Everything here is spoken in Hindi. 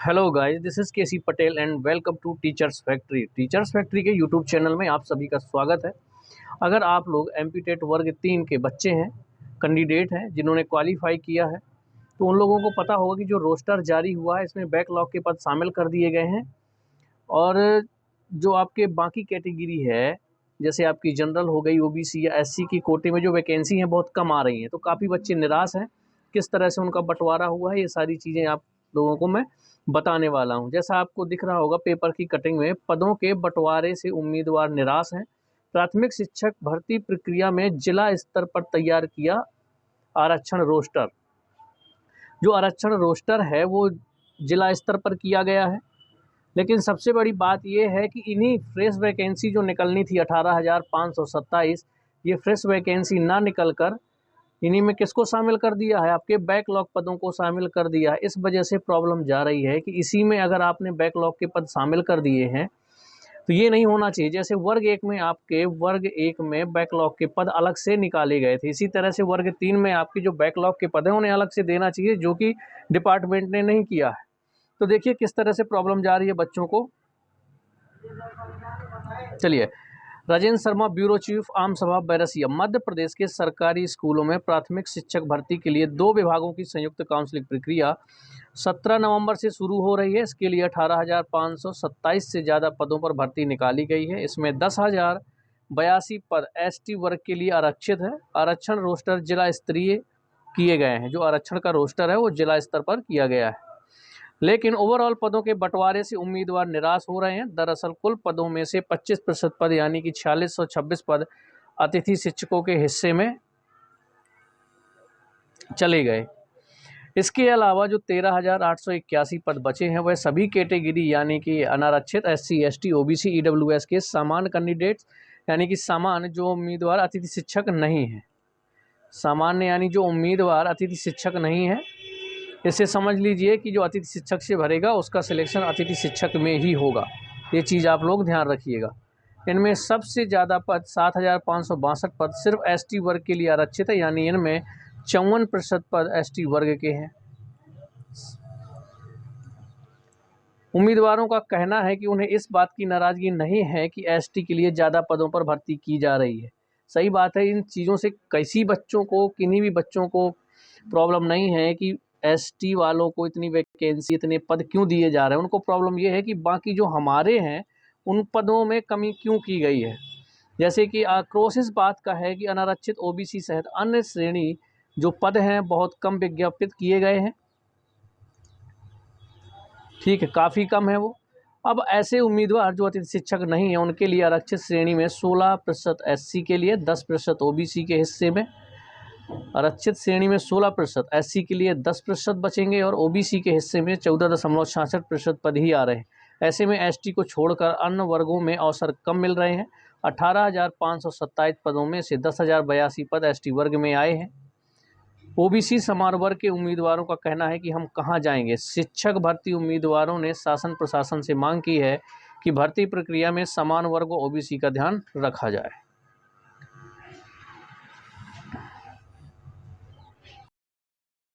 Hello guys, this is KC Patel and welcome to Teachers Factory. Teachers Factory के यूट्यूब चैनल में आप सभी का स्वागत है। अगर आप लोग एमपीटेट वर्ग 3 के बच्चे हैं, कैंडिडेट हैं जिन्होंने क्वालिफाई किया है, तो उन लोगों को पता होगा कि जो रोस्टर जारी हुआ है इसमें बैकलॉग के पद शामिल कर दिए गए हैं। और जो आपके बाकी कैटेगरी है, जैसे आपकी जनरल हो गई, ओबीसी या एससी की कोटे में जो वैकेंसी हैं बहुत कम आ रही हैं, तो काफ़ी बच्चे निराश हैं। किस तरह से उनका बंटवारा हुआ है, ये सारी चीज़ें आप लोगों को मैं बताने वाला हूं। जैसा आपको दिख रहा होगा पेपर की कटिंग में, पदों के बंटवारे से उम्मीदवार निराश हैं। प्राथमिक शिक्षक भर्ती प्रक्रिया में जिला स्तर पर तैयार किया आरक्षण रोस्टर। जो आरक्षण रोस्टर है वो जिला स्तर पर किया गया है, लेकिन सबसे बड़ी बात यह है कि इन्हीं फ्रेश वैकेंसी जो निकलनी थी 18,527, ये फ्रेश वैकेंसी ना निकल कर इन्हीं में किसको शामिल कर दिया है, आपके बैकलॉग पदों को शामिल कर दिया है। इस वजह से प्रॉब्लम जा रही है कि इसी में अगर आपने बैकलॉग के पद शामिल कर दिए हैं तो ये नहीं होना चाहिए। जैसे वर्ग 1 में आपके वर्ग 1 में बैकलॉग के पद अलग से निकाले गए थे, इसी तरह से वर्ग 3 में आपकी जो बैकलॉग के पद हैं उन्हें अलग से देना चाहिए, जो कि डिपार्टमेंट ने नहीं किया है। तो देखिए किस तरह से प्रॉब्लम जा रही है बच्चों को। चलिए, राजेंद्र शर्मा, ब्यूरो चीफ, आम सभा बैरसिया। मध्य प्रदेश के सरकारी स्कूलों में प्राथमिक शिक्षक भर्ती के लिए 2 विभागों की संयुक्त काउंसलिंग प्रक्रिया 17 नवंबर से शुरू हो रही है। इसके लिए 18,527 से ज़्यादा पदों पर भर्ती निकाली गई है। इसमें 10,082 पद एसटी वर्ग के लिए आरक्षित है। आरक्षण रोस्टर जिला स्तरीय किए गए हैं। जो आरक्षण का रोस्टर है वो जिला स्तर पर किया गया है, लेकिन ओवरऑल पदों के बंटवारे से उम्मीदवार निराश हो रहे हैं। दरअसल कुल पदों में से 25% पद यानी कि 4626 पद अतिथि शिक्षकों के हिस्से में चले गए। इसके अलावा जो 13,881 पद बचे हैं वह सभी कैटेगरी यानी कि अनारक्षित, एससी, एसटी, ओबीसी, ईडब्ल्यूएस के सामान्य कैंडिडेट्स यानी कि सामान्य जो उम्मीदवार अतिथि शिक्षक नहीं है, सामान्य यानी जो उम्मीदवार अतिथि शिक्षक नहीं है, इसे समझ लीजिए कि जो अतिथि शिक्षक से भरेगा उसका सिलेक्शन अतिथि शिक्षक में ही होगा। ये चीज़ आप लोग ध्यान रखिएगा। इनमें सबसे ज़्यादा पद 7,562 पद सिर्फ एसटी वर्ग के लिए आरक्षित है, यानी इनमें 54% पद एसटी वर्ग के हैं। उम्मीदवारों का कहना है कि उन्हें इस बात की नाराज़गी नहीं है कि एसटी के लिए ज़्यादा पदों पर भर्ती की जा रही है। सही बात है, इन चीज़ों से किन्हीं भी बच्चों को प्रॉब्लम नहीं है कि एसटी वालों को इतनी वैकेंसी, इतने पद क्यों दिए जा रहे हैं। उनको प्रॉब्लम ये है कि बाकी जो हमारे हैं उन पदों में कमी क्यों की गई है। जैसे कि आक्रोश इस बात का है कि अनारक्षित, ओबीसी सहित अन्य श्रेणी जो पद हैं बहुत कम विज्ञापित किए गए हैं। ठीक है, काफ़ी कम है वो। अब ऐसे उम्मीदवार जो अतिथि शिक्षक नहीं है उनके लिए आरक्षित श्रेणी में 16% एससी के लिए, 10% ओबीसी के हिस्से में। आरक्षित श्रेणी में 16%, एससी के लिए 10% बचेंगे और ओबीसी के हिस्से में 14.66% पद ही आ रहे हैं। ऐसे में एसटी को छोड़कर अन्य वर्गों में अवसर कम मिल रहे हैं। 18,527 पदों में से 10,082 पद एसटी वर्ग में आए हैं। ओबीसी समान वर्ग के उम्मीदवारों का कहना है कि हम कहां जाएंगे। शिक्षक भर्ती उम्मीदवारों ने शासन प्रशासन से मांग की है कि भर्ती प्रक्रिया में समान वर्ग ओबीसी का ध्यान रखा जाए।